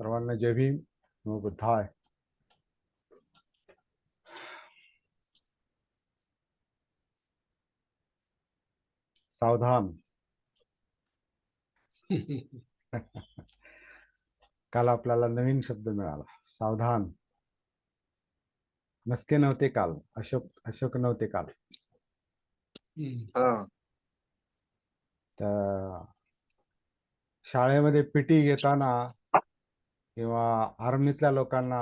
सर्वांना जय भीम, नमो बुद्धाय. सावधान. काल आपल्याला नवीन शब्द मिळाला, सावधान. मस्के नव्हते काल, अशोक नव्हते काल. तर शाळेमध्ये पीटी घेताना किंवा आर्मीतल्या लोकांना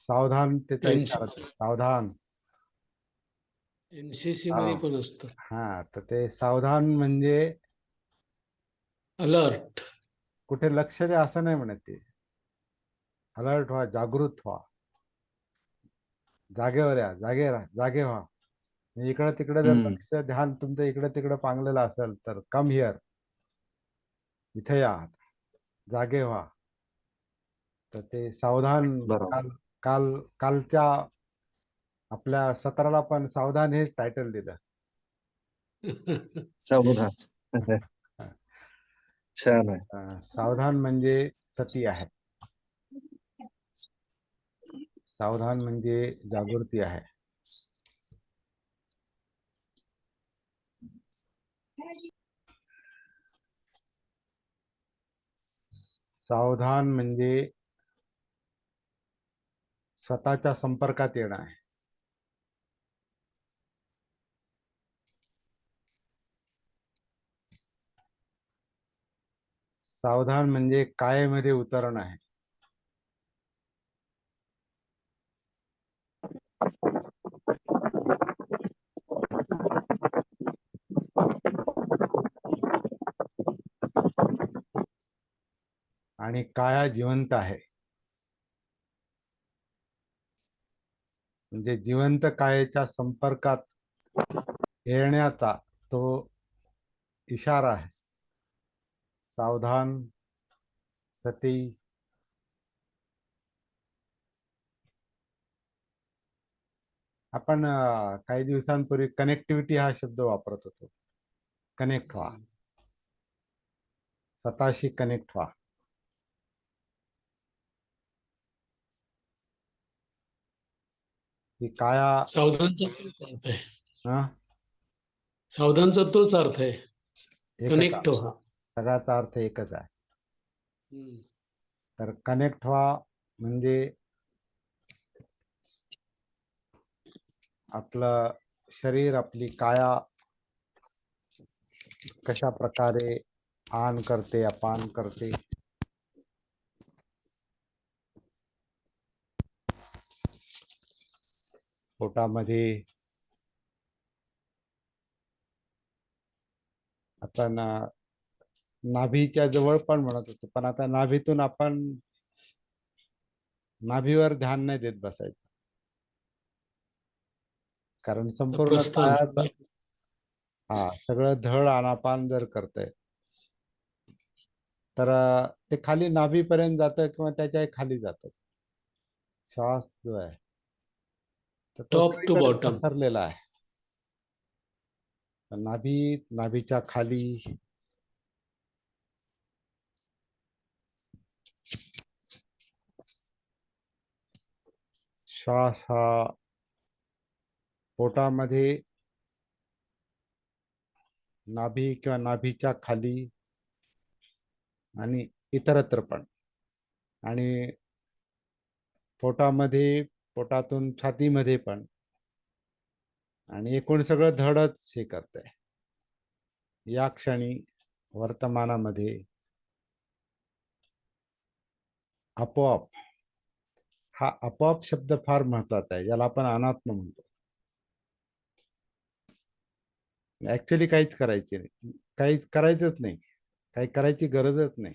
सावधानतेचा इशारा, सावधान. एनसीसी मध्ये पण असतं. हा, तर ते सावधान म्हणजे अलर्ट. कुठे लक्ष द्या असं नाही म्हणत, ते अलर्ट व्हा, जागृत व्हा, जागेवर या, जागे व्हा. इकडे तिकडे जर लक्ष ध्यान तुमचं इकडे तिकडे पांगलेलं असेल तर कम हिअर, इथे या, जागे व्हा. तर ते सावधान. कालच्या आपल्या सत्राला पण सावधान हे टायटल दिलं. सावधान. छान आहे. सावधान म्हणजे सती आहे, सावधान म्हणजे जागृती आहे. सावधान म्हणजे स्वतःच्या संपर्कात येणं आहे. सावधान म्हणजे कायेमध्ये उतरणं आहे. आणि काया जिवंत आहे, म्हणजे जिवंत कायेच्या संपर्कात येण्याचा तो इशारा आहे. सावधान, सती. आपण काही दिवसांपूर्वी कनेक्टिव्हिटी हा शब्द वापरत होतो. कनेक्ट व्हा, स्वतःशी कनेक्ट व्हा. ही काया सावधानचा तोच अर्थ आहे. हा, सावधानचा तोच अर्थ आहे, कनेक्ट एकच, व्हा. सगळ्याचा अर्थ एकच आहे. तर कनेक्ट व्हा म्हणजे आपलं शरीर, आपली काया कशा प्रकारे आन करते, अपान करते, पोटामध्ये आपण नाभीच्या जवळ पण म्हणत होतो, पण आता नाभीतून आपण नाभीवर ध्यान नाही देत बसायचं, कारण संपूर्ण प्रस्थान. कायात सगळं धड आनापान जर करतंय तर ते खाली नाभीपर्यंत जातं किंवा त्याच्या खाली जातं. श्वास जो आहे तर तो टॉप टू सगळीकडे बॉटम. पसरलेला आहे. नाभीच्या खाली श्वास हा पोटामध्ये, नाभी किंवा नाभीच्या खाली आणि इतरत्र पण, आणि पोटामध्ये, पोटातून छातीमध्ये पण, आणि एकूण सगळं धडच हे करतंय. या क्षणी वर्तमानामध्ये आपोआप, हा आपोआप शब्द फार महत्वाचा आहे, ज्याला आपण अनात्म म्हणतो. ऍक्च्युली काहीच करायचे नाही, काही करायचंच नाही, काही करायची गरजच नाही.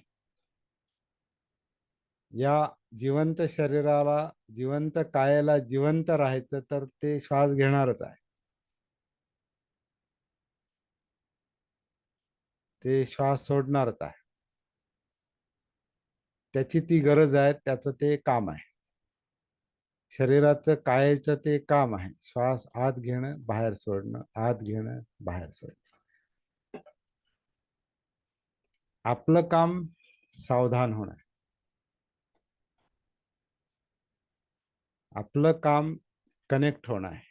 या जिवंत शरीराला, जिवंत कायाला जिवंत राहायचं तर ते श्वास घेणारच आहे, ते श्वास सोडणारच आहे. त्याची ती गरज आहे, त्याचं ते काम आहे. शरीराचं, कायाचं ते काम आहे, श्वास आत घेणं, बाहेर सोडणं, आत घेणं, बाहेर सोडणं. आपलं काम सावधान होणं. आपलं काम कनेक्ट होणं आहे.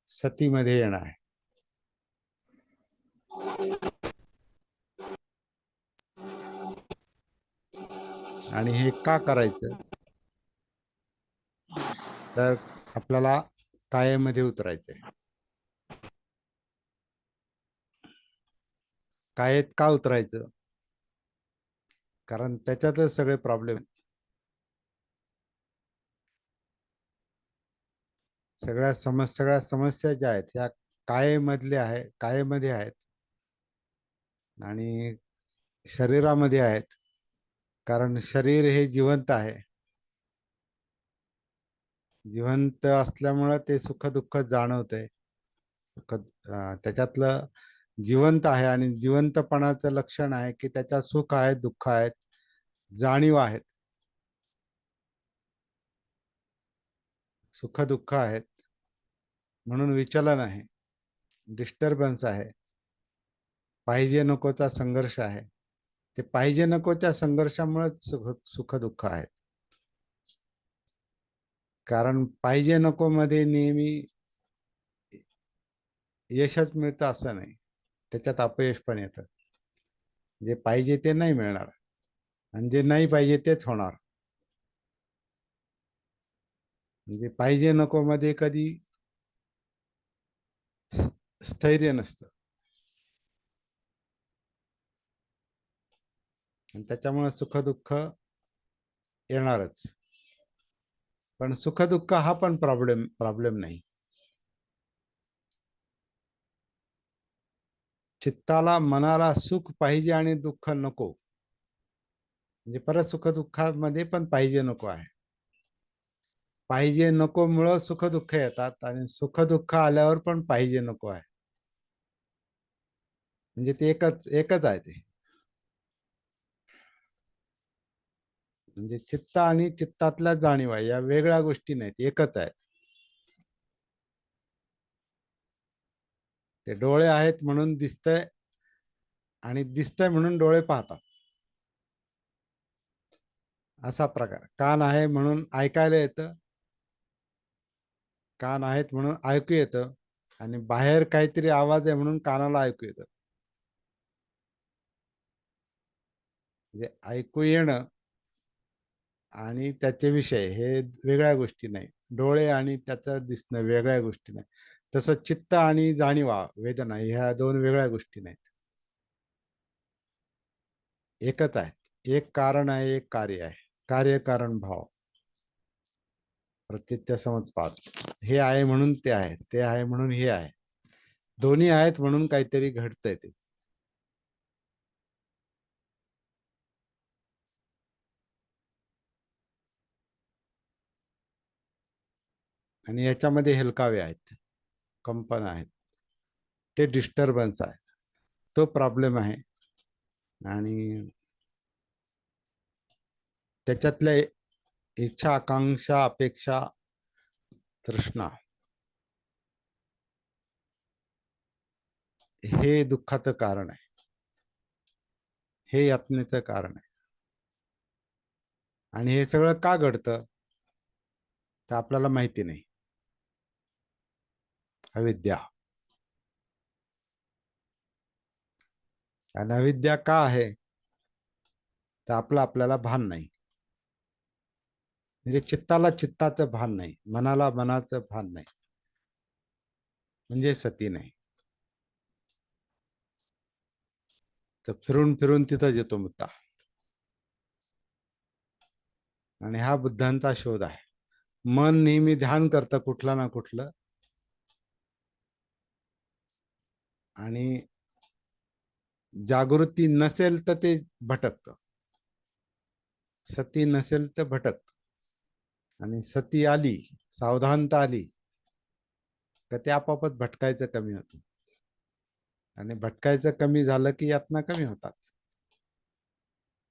सतीमध्ये येणं आहे. आणि हे का करायचं? तर आपल्याला कायेमध्ये उतरायचंय. कायेत का उतरायचं? कारण त्याच्यातच सगळे प्रॉब्लेम, सगळ्या समस्या ज्या आहेत ह्या कायेमध्ये आहेत आणि शरीरामध्ये आहेत. कारण शरीर हे जिवंत आहे. जिवंत असल्यामुळं ते सुख दुःख जाणवतंय. त्याच्यातलं जिवंत आहे आणि जिवंतपणाचं लक्षण आहे की त्याच्यात सुख आहेत, दुःख आहेत, जाणीव आहेत, सुख दुःख आहेत. म्हणून विचलन आहे, डिस्टर्बन्स आहे, पाहिजे नकोचा संघर्ष आहे. ते पाहिजे नकोच्या संघर्षामुळेच सुख दुःख आहेत. कारण पाहिजे नको मध्ये नेहमी यशच मिळतं असं नाही, त्याच्यात अपयश पण येतं. जे पाहिजे ते नाही मिळणार आणि जे नाही पाहिजे तेच होणार. म्हणजे पाहिजे नको मध्ये कधी स्थैर्य नसतं आणि त्याच्यामुळे सुख दुःख येणारच. पण सुख दुःख हा पण प्रॉब्लेम नाही. चित्ताला, मनाला सुख पाहिजे आणि दुःख नको. म्हणजे परत सुख दुःखामध्ये पण पाहिजे नको आहे. पाहिजे नको मुळे सुख दुःख येतात आणि सुख दुःख आल्यावर पण पाहिजे नको आहे. म्हणजे ते एकच आहे ते. म्हणजे चित्त आणि चित्तातल्या जाणीवा या वेगळ्या गोष्टी नाहीत, एकच आहेत. ते डोळे आहेत म्हणून दिसतंय आणि दिसतंय म्हणून डोळे पाहतात, असा प्रकार. कान आहे म्हणून ऐकायला येतं, कान आहेत म्हणून ऐकू येतं आणि बाहेर काहीतरी आवाज आहे म्हणून कानाला ऐकू येतं. म्हणजे ऐकू येणं आणि त्याचे विषय हे वेगळ्या गोष्टी नाही. डोळे आणि त्याचं दिसणं वेगळ्या गोष्टी नाही. तसं चित्त आणि जाणीवा, वेदना ह्या दोन वेगळ्या गोष्टी नाहीत, एकच आहेत. एक कारण आहे, एक कार्य आहे. कार्यकारण भाव, प्रत्यत्य समजपात. हे आहे म्हणून ते आहे, ते आहे म्हणून हे आहे. दोन्ही आहेत म्हणून काहीतरी घडतंय ते. आणि याच्यामध्ये हेलकावे आहेत, कंपन आहेत, ते डिस्टर्बन्स आहे, तो प्रॉब्लेम आहे. आणि त्याच्यातल्या इच्छा, आकांक्षा, अपेक्षा, तृष्णा हे दुःखाचं कारण आहे, हे यातनेचं कारण आहे. आणि हे सगळं का घडतं तर आपल्याला माहिती नाही. अविद्या. आणि अविद्या का आहे तर आपल्याला भान नाही. म्हणजे चित्ताला चित्ताचं भान नाही, मनाला मनाचं भान नाही, म्हणजे सती नाही. तर फिरून फिरून तिथंच येतो मुद्दा. आणि हा बुद्धांचा शोध आहे. मन नेहमी ध्यान करतं कुठलं ना कुठलं, आणि जागृती नसेल तर ते भटकतं. सती नसेल तर भटकतं. आणि सती आली, सावधानता आली का ते आपोआपच भटकायचं कमी होतं. आणि भटकायचं कमी झालं की यातना कमी होतात.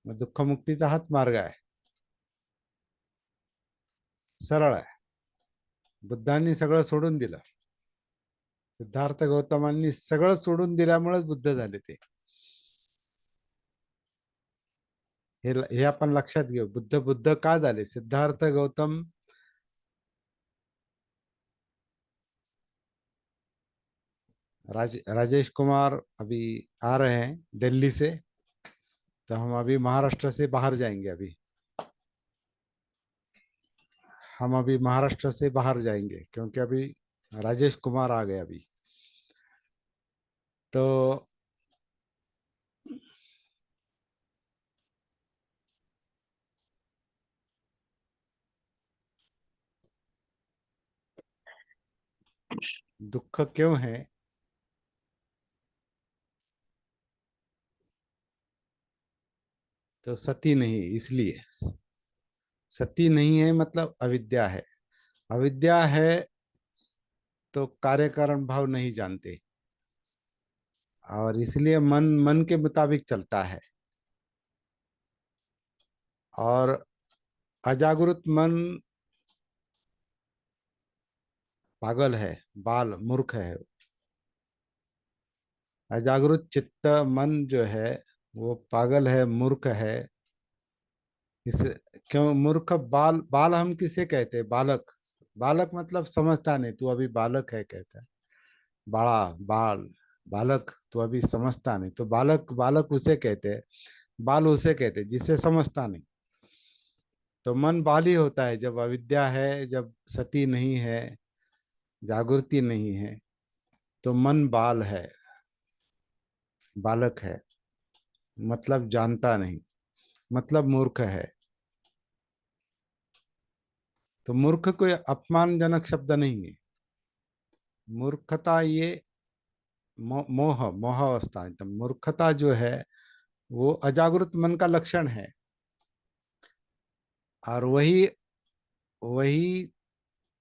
मग दुःखमुक्तीचा हाच मार्ग आहे, सरळ आहे. बुद्धांनी सगळं सोडून दिलं. सिद्धार्थ गौतमांनी सगळं सोडून दिल्यामुळेच बुद्ध झाले ते. हे आपण लक्षात घेऊ. बुद्ध का झाले? सिद्धार्थ गौतम राजेश कुमार अभी आ रहे हैं दिल्ली से, तो हम अभी महाराष्ट्र से बाहर जाएंगे। हम अभी महाराष्ट्र से बाहर जाएंगे क्योंकि अभी राजेश कुमार आ गए अभी। तो दुख क्यों है? तो सती नहीं, इसलिए सती नहीं है मतलब अविद्या है। अविद्या है तो कार्य कारण भाव नहीं जानते, और इसलिए मन मन के मुताबिक चलता है। और अजागृत मन पागल है, बाल मूर्ख है। अजागृत चित्त मन जो है वो पागल है, मूर्ख है। इस क्यों मूर्ख? बाल बाल हम किसे कहते हैं? बालक। बालक मतलब समझता नहीं, तू अभी बालक है कहता है। बड़ा बाल बालक, तो अभी समझता नहीं, तो बालक बालक उसे कहते हैं। बाल उसे कहते हैं जिसे समझता नहीं। तो मन बाल ही होता है जब अविद्या है, जब सती नहीं है, जागृति नहीं है, तो मन बाल है, बालक है, मतलब जानता नहीं, मतलब मूर्ख है। तो मूर्ख कोई अपमानजनक शब्द नहीं है। मूर्खता ये मोह मोह अवस्था है। तो मूर्खता जो है वो अजागृत मन का लक्षण है। और वही वही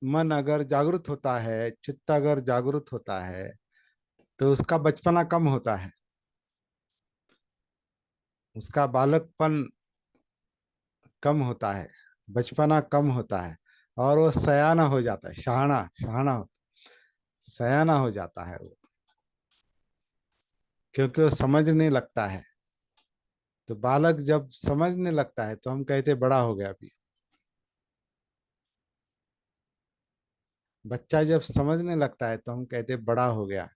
मन अगर जागृत होता है, चित्त अगर जागृत होता है, तो उसका बचपना कम होता है, उसका बालकपन कम होता है, बचपना कम होता है, और वो सयाना हो जाता है, शहाना शहाना सयाना हो जाता है वो, क्योंकि वो समझने लगता है। तो बालक जब समझने लगता है तो हम कहते बड़ा हो गया अभी। बच्चा जब समझने लगता है तो हम कहते बड़ा हो गया।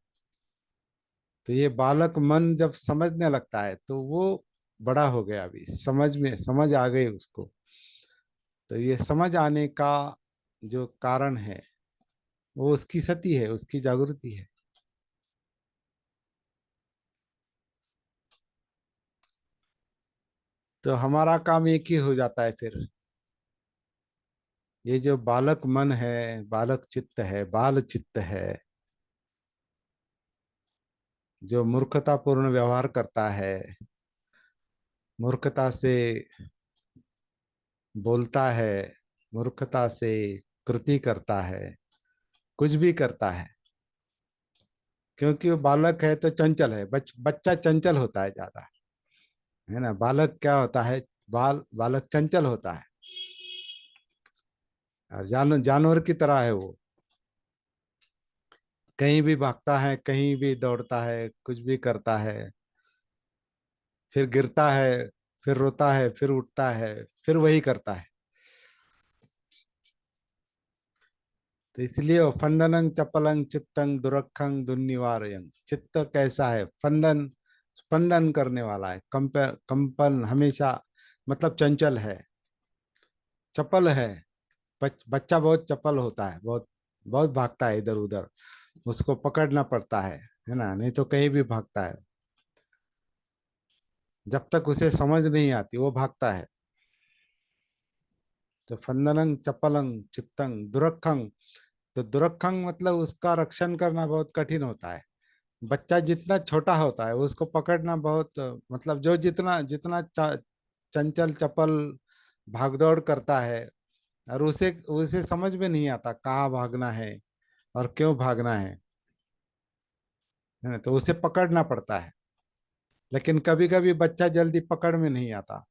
तो ये बालक मन जब समझने लगता है तो वो बड़ा हो गया अभी, समझ में समझ आ गई उसको। तो ये समझ आने का जो कारण है वो उसकी सती है, उसकी जागृति है। तो हमारा काम एक ही हो जाता है फिर। ये जो बालक मन है, बालक चित्त है, बाल चित्त है, जो मूर्खतापूर्ण व्यवहार करता है, मूर्खता से बोलता है, मूर्खता से कृति करता है, कुछ भी करता है, क्योंकि वो बालक है तो चंचल है। बच्चा चंचल होता है ज्यादा, है ना। बालक क्या होता है? बालक चंचल होता है, और जानवर की तरह है वो। कहीं भी भागता है, कहीं भी दौड़ता है, कुछ भी करता है, फिर गिरता है, फिर रोता है, फिर उठता है, फिर वही करता है। तो इसलिए वो फंदनं चपलं चित्तं दुरखं दुर्निवारयं। चित्त कैसा है? फंदन, स्पंदन करने वाला है, कंपन हमेशा, मतलब चंचल है, चपल है। बच्चा बहुत चपल होता है, बहुत बहुत भागता है इधर उधर, उसको पकड़ना पड़ता है ना, नहीं तो कहीं भी भागता है। जब तक उसे समझ नहीं आती वो भागता है। तो फंदनं चपलं चित्तं दुरखं, तो दुरखंग मतलब उसका रक्षण करना बहुत कठिन होता है। बच्चा जितना छोटा होता है उसको पकड़ना बहुत, मतलब जो जितना जितना चंचल चपल भागदौड़ करता है, और उसे उसे समझ में नहीं आता कहाँ भागना है और क्यों भागना है ना, तो उसे पकड़ना पड़ता है। लेकिन कभी कभी बच्चा जल्दी पकड़ में नहीं आता,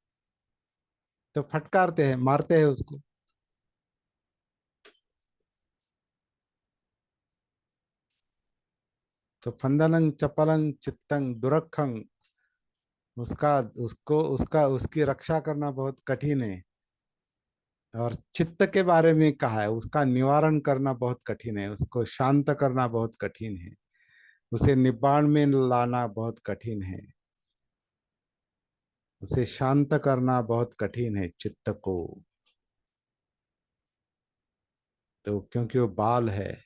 तो फटकारते हैं, मारते हैं उसको। तो फंदनं चपलं चित्तं दुरखं, उसकी रक्षा करना बहुत कठिन है। और चित्त के बारे में कहा है, उसका निवारण करना बहुत कठिन है, उसको शांत करना बहुत कठिन है, उसे निब्बाण में लाना बहुत कठिन है, उसे शांत करना बहुत कठिन है चित्त को। तो क्योंकि वो बाल है,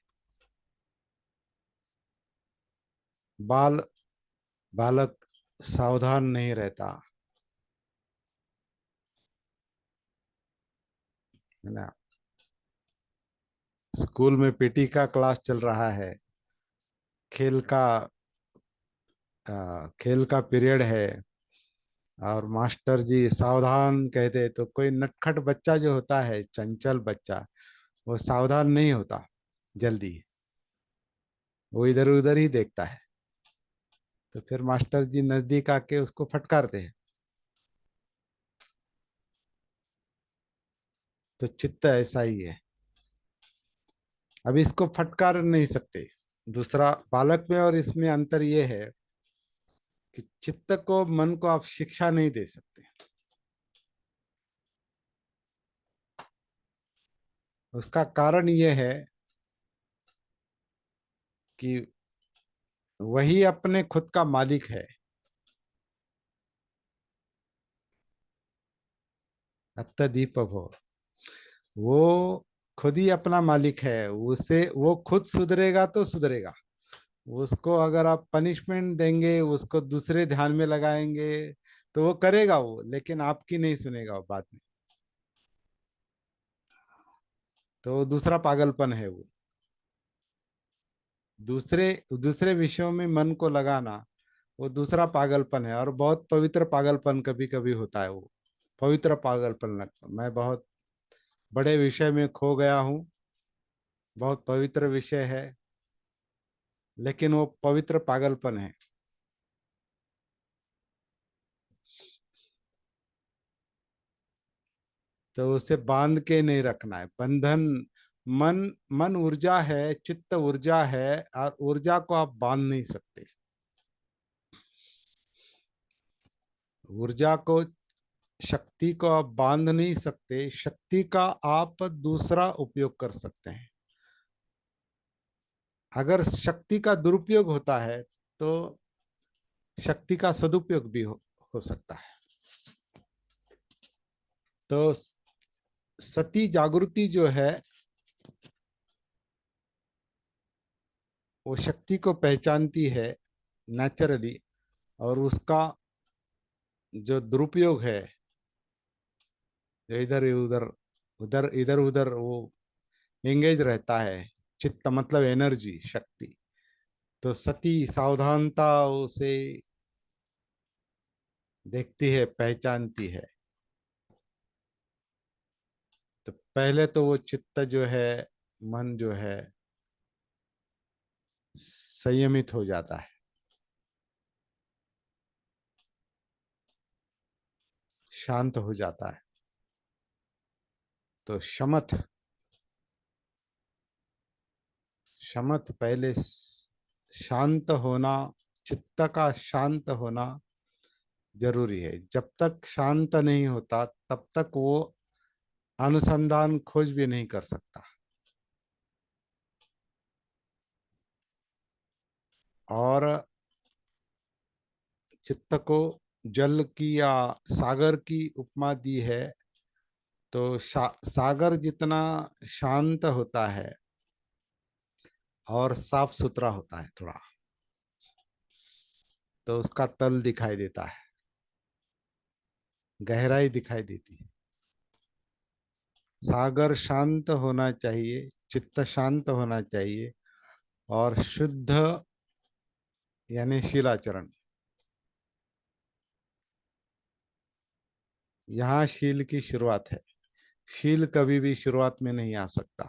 बाल बालक सावधान नहीं रहता है ना। स्कूल में पीटी का क्लास चल रहा है, खेल का खेल का पीरियड है, और मास्टर जी सावधान कहते, तो कोई नटखट बच्चा जो होता है, चंचल बच्चा, वो सावधान नहीं होता जल्दी, वो इधर उधर ही देखता है। तो फिर मास्टर जी नजदीक आके उसको फटकारते हैं। तो चित्त ऐसा ही है, अब इसको फटकार नहीं सकते। दूसरा, बालक में और इसमें अंतर ये है कि चित्त को, मन को आप शिक्षा नहीं दे सकते। उसका कारण ये है कि वही अपने खुद का मालिक है। अत्तदीप भव, वो खुद ही अपना मालिक है, उसे वो खुद सुधरेगा तो सुधरेगा। उसको अगर आप पनिशमेंट देंगे, उसको दूसरे ध्यान में लगाएंगे, तो वो करेगा वो, लेकिन आपकी नहीं सुनेगा वो बाद में। तो दूसरा पागलपन है वो। दूसरे दूसरे विषयों में मन को लगाना, वो दूसरा पागलपन है, और बहुत पवित्र पागलपन कभी कभी होता है वो। पवित्र पागलपन लगता, मैं बहुत बड़े विषय में खो गया हूँ, बहुत पवित्र विषय है, लेकिन वो पवित्र पागलपन है। तो उसे बांध के नहीं रखना है, बंधन। मन मन ऊर्जा है, चित्त ऊर्जा है, और ऊर्जा को आप बांध नहीं सकते। ऊर्जा को, शक्ति को आप बांध नहीं सकते, शक्ति का आप दूसरा उपयोग कर सकते हैं। अगर शक्ति का दुरुपयोग होता है, तो शक्ति का सदुपयोग भी हो सकता है। तो सती जागृति जो है, वो शक्ति को पहचानती है नेचुरली, और उसका जो दुरुपयोग है, जो इधर उधर वो एंगेज रहता है, चित्त मतलब एनर्जी, शक्ति। तो सती सावधानता उसे देखती है, पहचानती है। तो पहले तो वो चित्त जो है, मन जो है, संयमित हो जाता है, शांत हो जाता है। तो शमथ, शमथ पहले शांत होना, चित्त का शांत होना जरूरी है। जब तक शांत नहीं होता, तब तक वो अनुसंधान खोज भी नहीं कर सकता। और चित्त को जल की या सागर की उपमा दी है। तो सागर जितना शांत होता है और साफ सुथरा होता है थोड़ा, तो उसका तल दिखाई देता है, गहराई दिखाई देती है। सागर शांत होना चाहिए, चित्त शांत होना चाहिए, और शुद्ध यानी शीलाचरण। यहाँ शील की शुरुआत है। शील कभी भी शुरुआत में नहीं आ सकता,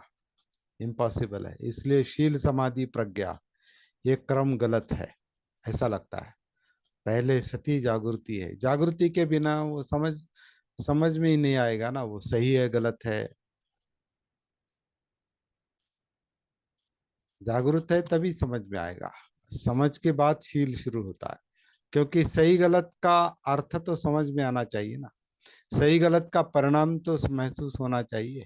इम्पॉसिबल है। इसलिए शील समाधि प्रज्ञा, ये क्रम गलत है, ऐसा लगता है। पहले सती जागृति है, जागृति के बिना वो समझ समझ में ही नहीं आएगा ना, वो सही है गलत है। जागृत है तभी समझ में आएगा, समझ के बाद शील शुरू होता है। क्योंकि सही गलत का अर्थ तो समझ में आना चाहिए ना, सही गलत का परिणाम तो महसूस होना चाहिए।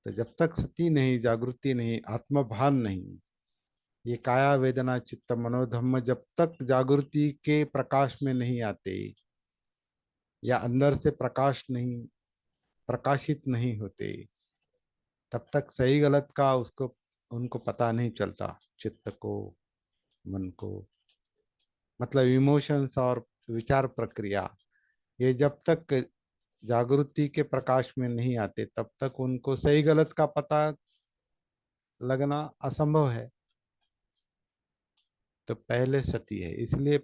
तो जब तक सती नहीं, जागृति नहीं, आत्मभान नहीं, ये काया वेदना चित्त मनोधम्म जब तक जागृति के प्रकाश में नहीं आते, या अंदर से प्रकाश नहीं, प्रकाशित नहीं होते, तब तक सही गलत का उसको उनको पता नहीं चलता, चित्त को, मन को। मतलब इमोशंस और विचार प्रक्रिया, ये जब तक जागृति के प्रकाश में नहीं आते तब तक उनको सही गलत का पता लगना असंभव है। तो पहले सती है, इसलिए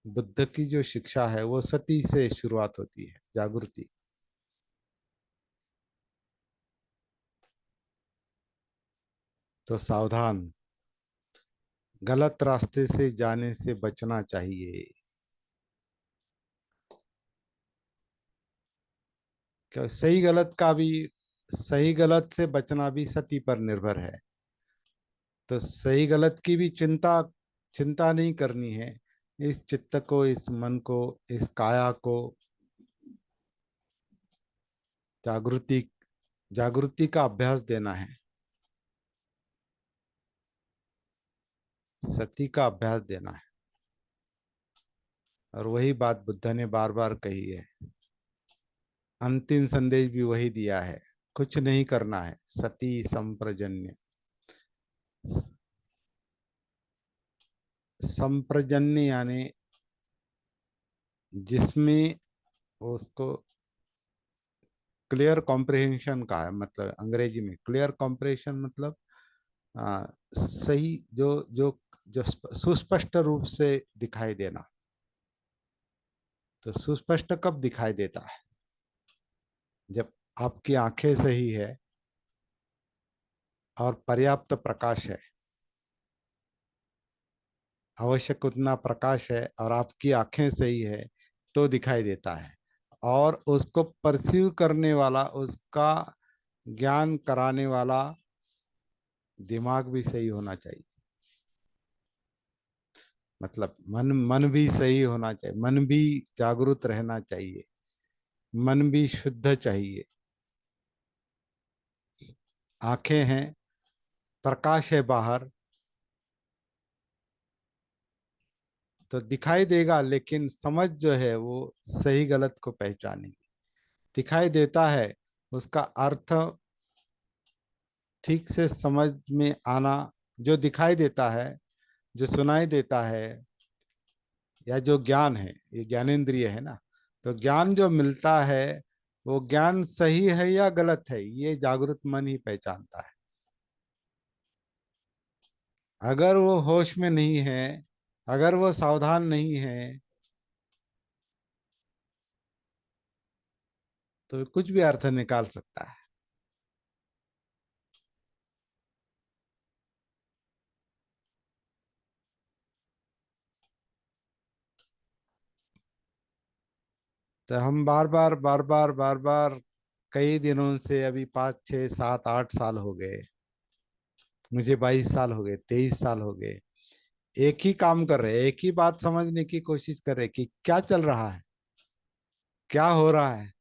बुद्ध की जो शिक्षा है वो सती से शुरुआत होती है, जागृति। तो सावधान, गलत रास्ते से जाने से बचना चाहिए। क्या सही गलत का भी, सही गलत से बचना भी सती पर निर्भर है। तो सही गलत की भी चिंता चिंता नहीं करनी है। इस चित्त को, इस मन को, इस काया को जागृति जागृति का अभ्यास देना है, सती का अभ्यास देना है। और वही बात बुद्ध ने बार बार कही है, अंतिम संदेश भी वही दिया है, कुछ नहीं करना है, सती संप्रजन्य। संप्रजन्य यानी जिसमें उसको क्लियर कॉम्प्रिहेंशन का है, मतलब अंग्रेजी में क्लियर कॉम्प्रिहेंशन मतलब सही, जो जो जो सुस्पष्ट रूप से दिखाई देना। तो सुस्पष्ट कब दिखाई देता है? जब आपकी आंखें सही है और पर्याप्त प्रकाश है, आवश्यक उतना प्रकाश है और आपकी आंखें सही है, तो दिखाई देता है। और उसको परसीव करने वाला, उसका ज्ञान कराने वाला दिमाग भी सही होना चाहिए। मतलब मन मन भी सही होना चाहिए, मन भी जागरूक रहना चाहिए, मन भी शुद्ध चाहिए। आंखें हैं, प्रकाश है बाहर, तो दिखाई देगा, लेकिन समझ जो है वो सही गलत को पहचानेगी। दिखाई देता है, उसका अर्थ ठीक से समझ में आना, जो दिखाई देता है, जो सुनाई देता है, या जो ज्ञान है, ये ज्ञानेंद्रिय है ना, तो ज्ञान जो मिलता है वो ज्ञान सही है या गलत है, ये जागृत मन ही पहचानता है। अगर वो होश में नहीं है, अगर वो सावधान नहीं है, तो कुछ भी अर्थ निकाल सकता है। तो हम बार बार कई दिनों से, अभी 5 6 7 8 साल हो गए, मुझे 22 साल हो गए, 23 साल हो गए, एक ही काम कर रहे, एक ही बात समझने की कोशिश कर रहे कि क्या चल रहा है, क्या हो रहा है।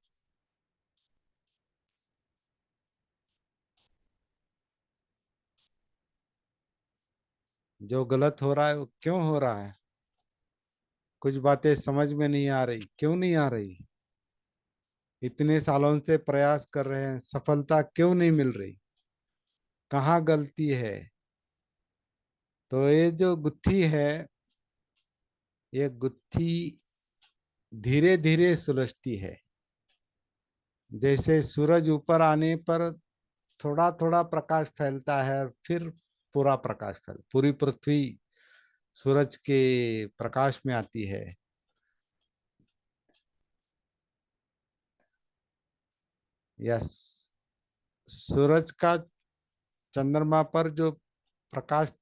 जो गलत हो रहा है वो क्यों हो रहा है, कुछ बातें समझ में नहीं आ रही, क्यों नहीं आ रही, इतने सालों से प्रयास कर रहे हैं, सफलता क्यों नहीं मिल रही, कहाँ गलती है। तो ये जो गुत्थी है, ये गुत्थी धीरे धीरे सुलझती है। जैसे सूरज ऊपर आने पर थोड़ा थोड़ा प्रकाश फैलता है और फिर पूरा प्रकाश पूरी पृथ्वी सूरज के प्रकाश में आती है। या सूरज का चंद्रमा पर जो प्रकाश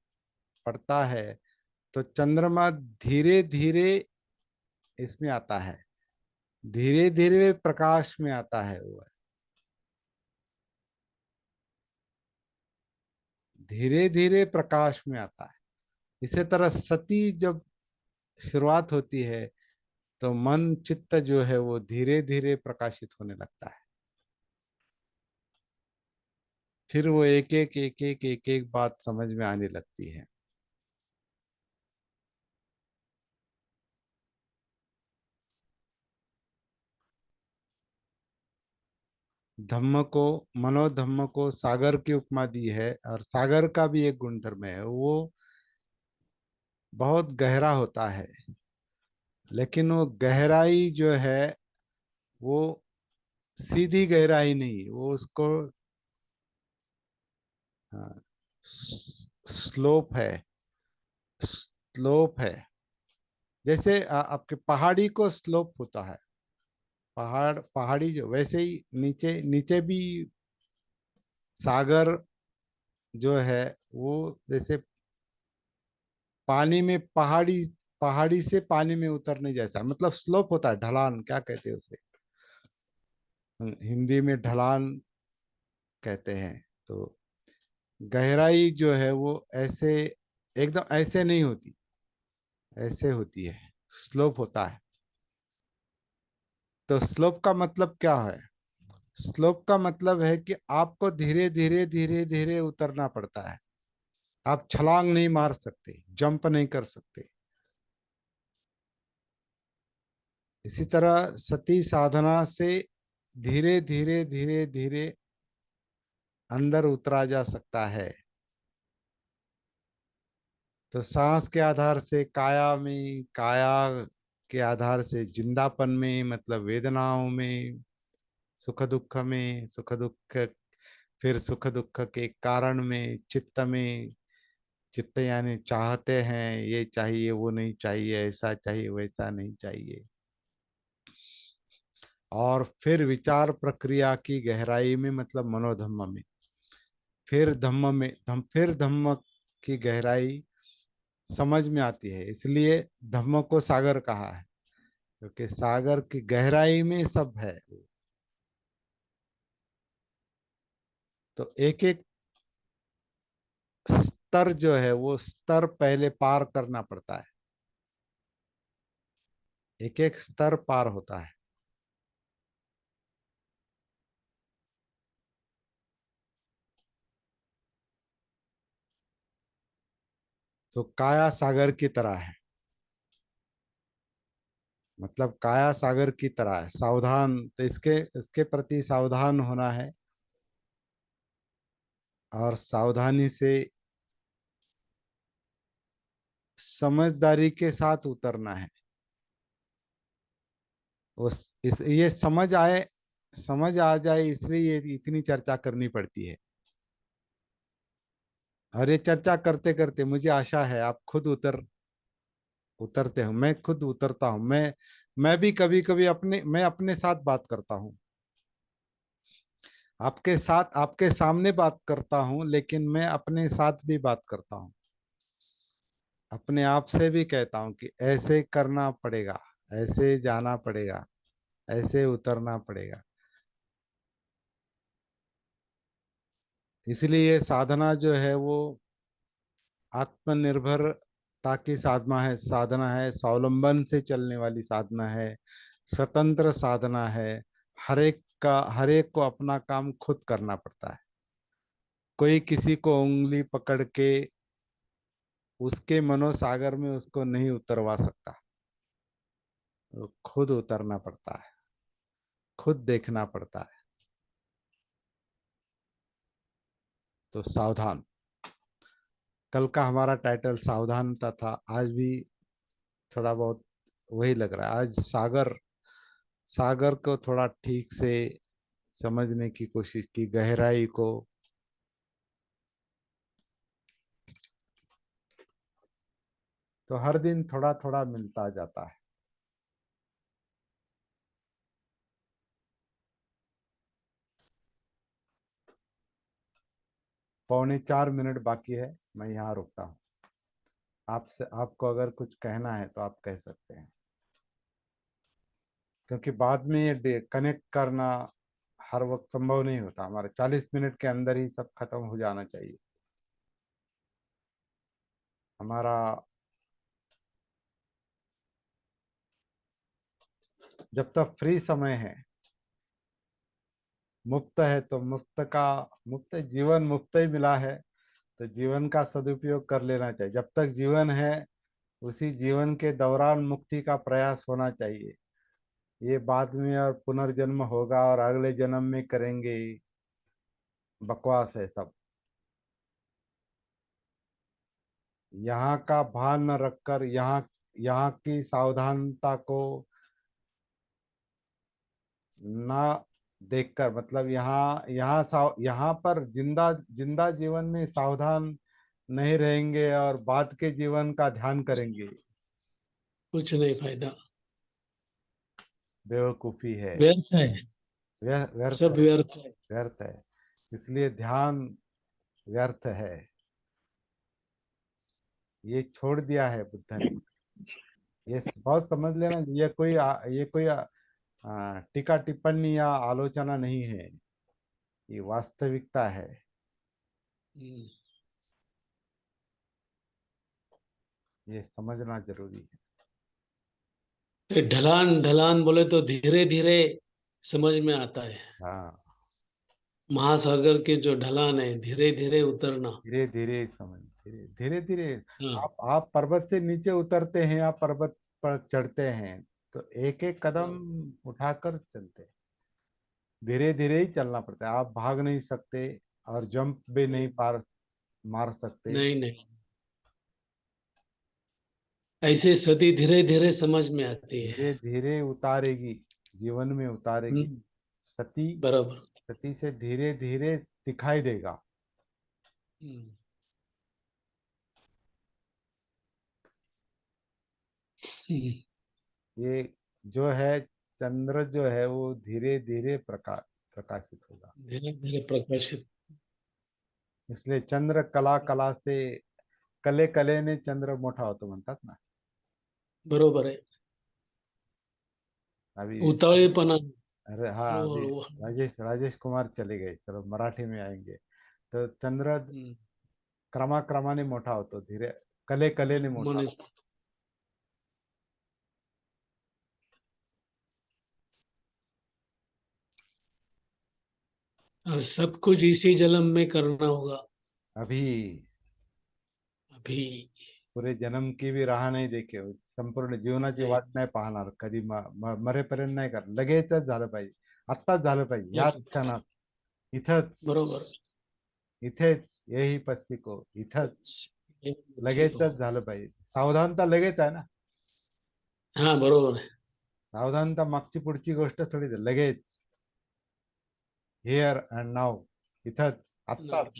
पड़ता है, तो चंद्रमा धीरे धीरे इसमें आता है, धीरे धीरे प्रकाश में आता है वो, धीरे धीरे प्रकाश में आता है। इसी तरह सती जब शुरुआत होती है तो मन चित्त जो है वो धीरे धीरे प्रकाशित होने लगता है। फिर वो एक एक बात समझ में आने लगती है। धम्म को, मनोधम्म को सागर की उपमा दी है, और सागर का भी एक गुणधर्म है, वो बहुत गहरा होता है, लेकिन वो गहराई जो है वो सीधी गहराई नहीं, वो उसको स्लोप है, स्लोप है। जैसे आपके पहाड़ी को स्लोप होता है, पहाड़ी जो, वैसे ही नीचे नीचे भी सागर जो है वो जैसे पानी में, पहाड़ी से पानी में उतरने जैसा, मतलब स्लोप होता है, ढलान क्या कहते हैं उसे, हिंदी में ढलान कहते हैं। तो गहराई जो है वो ऐसे एकदम ऐसे नहीं होती, ऐसे होती है, स्लोप होता है। तो स्लोप का मतलब क्या है? स्लोप का मतलब है कि आपको धीरे धीरे धीरे धीरे उतरना पड़ता है। आप छलांग नहीं मार सकते, जंप नहीं कर सकते। इसी तरह सती साधना से धीरे धीरे धीरे धीरे अंदर उतरा जा सकता है। तो सांस के आधार से काया में, काया के आधार से जिंदापन में, मतलब वेदनाओं में, सुख दुख में, सुख दुख, फिर सुख दुख के कारण में, चित्त में, चित्त यानी चाहते हैं, ये चाहिए वो नहीं चाहिए, ऐसा चाहिए वैसा नहीं चाहिए। और फिर विचार प्रक्रिया की गहराई में, मतलब मनोधम्म में, फिर धम्म में, फिर धम्म की गहराई समझ में आती है। इसलिए धम्म को सागर कहा है, क्योंकि सागर की गहराई में सब है। तो एक एक स्तर जो है वो स्तर पहले पार करना पड़ता है, एक एक स्तर पार होता है। तो काया सागर की तरह है, मतलब काया सागर की तरह है, सावधान, तो इसके इसके प्रति सावधान होना है, और सावधानी से समझदारी के साथ उतरना है। ये समझ आ जाए, इसलिए ये इतनी चर्चा करनी पड़ती है। और ये चर्चा करते करते मुझे आशा है आप खुद उतरते हो, मैं खुद उतरता हूँ। मैं भी कभी कभी मैं अपने साथ बात करता हूँ, आपके साथ, आपके सामने बात करता हूँ, लेकिन मैं अपने साथ भी बात करता हूँ, अपने आप से भी कहता हूँ कि ऐसे करना पड़ेगा, ऐसे जाना पड़ेगा, ऐसे उतरना पड़ेगा। इसलिए साधना जो है वो आत्मनिर्भरता की साधना है, स्वावलंबन से चलने वाली साधना है, स्वतंत्र साधना है। हर एक को अपना काम खुद करना पड़ता है। कोई किसी को उंगली पकड़ के उसके मनोसागर में उसको नहीं उतरवा सकता, तो खुद उतरना पड़ता है, खुद देखना पड़ता है। तो सावधान, कल का हमारा टाइटल सावधानता था, आज भी थोड़ा बहुत वही लग रहा है। आज सागर, सागर को थोड़ा ठीक से समझने की कोशिश की, गहराई को। तो हर दिन थोड़ा थोड़ा मिलता जाता है। 3:45 बाकी है, मैं यहाँ रुकता हूँ। आपसे, आपको अगर कुछ कहना है तो आप कह सकते हैं, क्योंकि बाद में ये कनेक्ट करना हर वक्त संभव नहीं होता। हमारे 40 मिनट के अंदर ही सब खत्म हो जाना चाहिए। हमारा जब तक फ्री समय है, मुक्त है, तो मुक्त जीवन मुक्त ही मिला है, तो जीवन का सदुपयोग कर लेना चाहिए। जब तक जीवन है, उसी जीवन के दौरान मुक्ति का प्रयास होना चाहिए। ये बाद में और पुनर्जन्म होगा और अगले जन्म में करेंगे, बकवास है सब। यहाँ का भान न रखकर, यहाँ की सावधानता को ना देखकर, मतलब यहाँ पर जिंदा जिंदा जीवन में सावधान नहीं रहेंगे और बाद के जीवन का ध्यान करेंगे, कुछ नहीं फायदा, बेवकूफी है। व्यर्थ है, व्यर्थ सब है, व्यर्थ है। व्यर्थ है। इसलिए ध्यान व्यर्थ है, ये छोड़ दिया है बुद्ध ने। ये बहुत समझ लेना, ये कोई टीका टिप्पणी या आलोचना नहीं है, ये वास्तविकता है। हम्म। ये समझना जरूरी है। ये ढलान ढलान बोले तो धीरे धीरे समझ में आता है। हाँ, महासागर के जो ढलान है, धीरे धीरे उतरना। धीरे धीरे समझ, धीरे धीरे धीरे। हाँ, आप पर्वत से नीचे उतरते हैं, आप पर्वत पर चढ़ते हैं, तो एक एक कदम हाँ, उठाकर चलते हैं। धीरे धीरे ही चलना पड़ता है, आप भाग नहीं सकते और जंप भी नहीं पार मार सकते। नहीं नहीं, ऐसे सती धीरे धीरे समझ में आती है। धीरे धीरे उतारेगी, जीवन में उतारेगी। हम्म, सती, बराबर। सती से धीरे धीरे दिखाई देगा। हम्म, हम्म, ये जो है, चंद्र जो है वो धीरे धीरे प्रकाशित होगा। धीरे धीरे प्रकाशित। इसलिए चंद्र कला कला से, कले कलेने चंद्र मोठा होतो म्हणतात ना। बरोबर आहे, अभी उताळेपणा अरे हाँ, अभी हळूहळू। राजेश कुमार चले गए, चलो मराठी में आएंगे। तो चंद्र हम्म, क्रमाक्रमाने मोठा होतो, धीरे कले कलेने मोठा मन होतो. और सब कुछ इसी जन्म में करना होगा। अभी अभी पुरे जन्म की भी राह नाही देखे, संपूर्ण जीवनाची नाही, वाट नाही पाहणार कधी, मरेपर्यंत नाही कर, लगेचच झालं पाहिजे, आत्ताच झालं पाहिजे, याच लगेच. क्षणात, इथंच, बरोबर. इथेच, यही पस्तिको, इथंच, ठीक हो. लगेचच झालं पाहिजे. सावधानता लगेच आहे ना. हा, बरोबर आहे. सावधानता मागची पुढची गोष्ट थोडी आहे, लगेच, हिअर अँड नाव, इथंच, आत्ताच,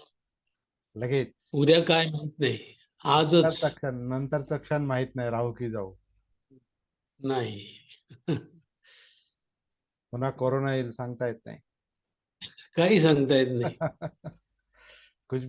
लगेच. उद्या काय माहित नाही, आजच. नंतरचा क्षण माहित नाही, राहू की जाऊ. नाही. पुन्हा कोरोना येईल सांगता येत नाही. काही सांगता येत नाही.